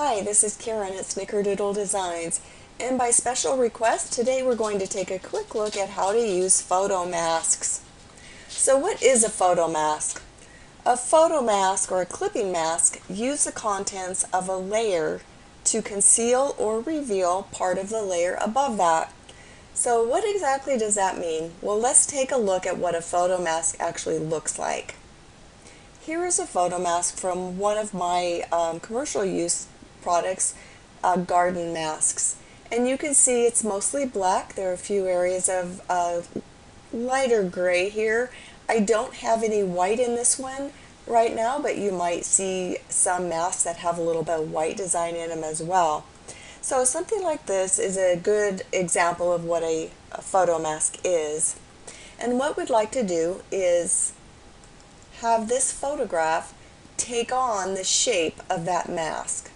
Hi, this is Karen at Snickerdoodle Designs, and by special request, today we're going to take a quick look at how to use photo masks. So what is a photo mask? A photo mask or a clipping mask use the contents of a layer to conceal or reveal part of the layer above that. So what exactly does that mean? Well, let's take a look at what a photo mask actually looks like. Here is a photo mask from one of my commercial use products, garden masks. And you can see it's mostly black. There are a few areas of lighter gray here. I don't have any white in this one right now, but you might see some masks that have a little bit of white design in them as well. So something like this is a good example of what a photo mask is. And what we'd like to do is have this photograph take on the shape of that mask.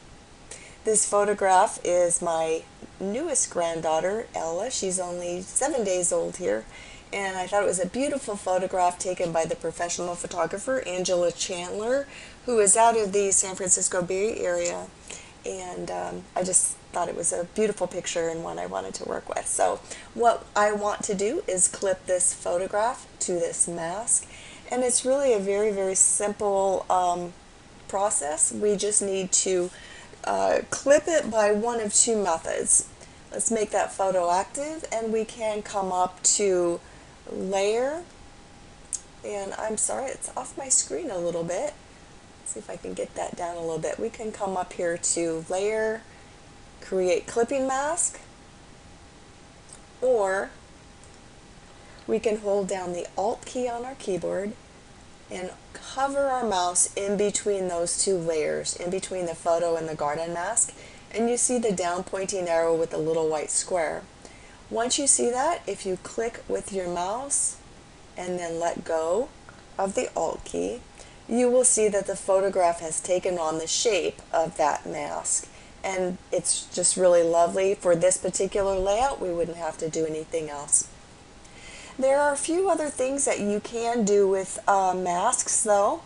This photograph is my newest granddaughter, Ella. She's only 7 days old here, and I thought it was a beautiful photograph taken by the professional photographer Angela Chandler, who is out of the San Francisco Bay Area, and I just thought it was a beautiful picture and one I wanted to work with. So what I want to do is clip this photograph to this mask, and it's really a very simple process. We just need to clip it by one of two methods. Let's make that photo active, and we can come up to layer, and I'm sorry it's off my screen a little bit. Let's see if I can get that down a little bit. We can come up here to layer, create clipping mask, or we can hold down the Alt key on our keyboard and hover our mouse in between those two layers, in between the photo and the garden mask, and you see the down pointing arrow with the little white square. Once you see that, if you click with your mouse and then let go of the Alt key, you will see that the photograph has taken on the shape of that mask, and it's just really lovely. For this particular layout, we wouldn't have to do anything else. There are a few other things that you can do with masks though.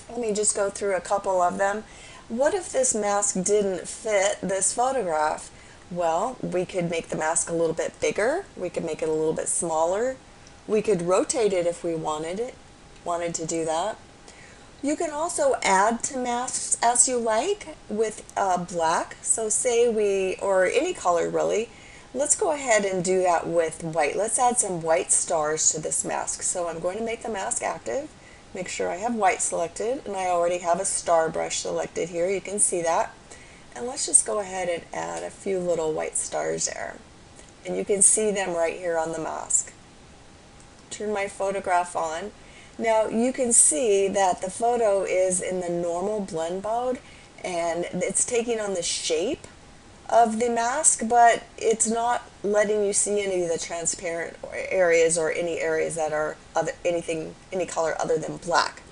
Let me just go through a couple of them. What if this mask didn't fit this photograph? Well, we could make the mask a little bit bigger. We could make it a little bit smaller. We could rotate it if we wanted to do that. You can also add to masks as you like with black. So say or any color really. Let's go ahead and do that with white. Let's add some white stars to this mask. So I'm going to make the mask active. Make sure I have white selected, and I already have a star brush selected here. You can see that. And let's just go ahead and add a few little white stars there. And you can see them right here on the mask. Turn my photograph on. Now you can see that the photo is in the normal blend mode, and it's taking on the shape of the mask, but it's not letting you see any of the transparent areas or any areas that are any color other than black.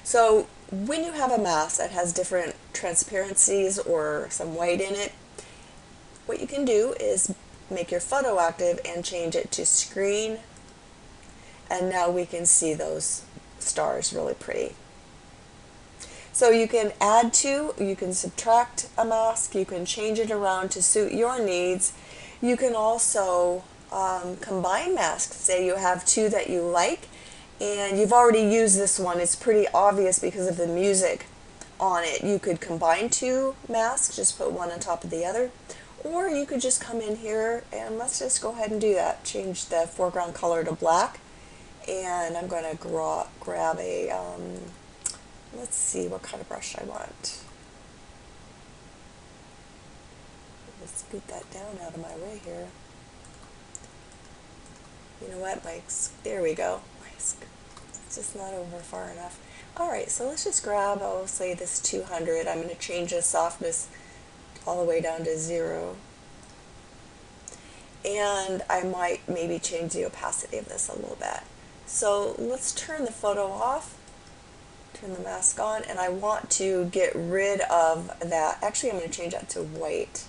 So when you have a mask that has different transparencies or some white in it, what you can do is make your photo active and change it to screen, and now we can see those stars really pretty. So you can add to, you can subtract a mask, you can change it around to suit your needs. You can also combine masks. Say you have two that you like and you've already used this one. It's pretty obvious because of the music on it. You could combine two masks, just put one on top of the other. Or you could just come in here and let's just go ahead and do that. Change the foreground color to black. And I'm going to grab a let's see what kind of brush I want. Let's scoot that down out of my way here. You know what, there we go. It's just not over far enough. Alright, so let's just grab, I'll say this 200. I'm going to change the softness all the way down to 0. And I might maybe change the opacity of this a little bit. So let's turn the photo off. Turn the mask on, and I want to get rid of that. Actually, I'm going to change that to white.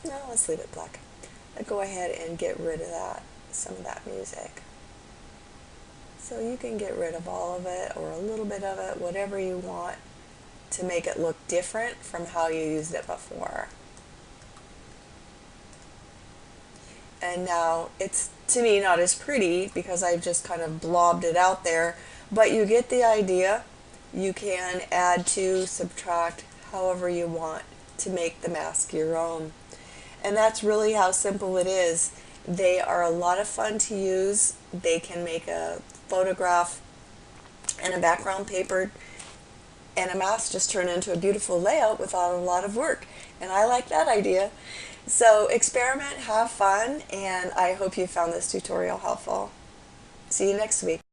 No, let's leave it black. I'll go ahead and get rid of that, some of that music. So you can get rid of all of it or a little bit of it, whatever you want to make it look different from how you used it before. And now it's, to me, not as pretty because I've just kind of blobbed it out there, but you get the idea. You can add to, subtract, however you want to make the mask your own. And that's really how simple it is. They are a lot of fun to use. They can make a photograph and a background paper and a mask just turn into a beautiful layout without a lot of work. And I like that idea. So experiment, have fun, and I hope you found this tutorial helpful. See you next week.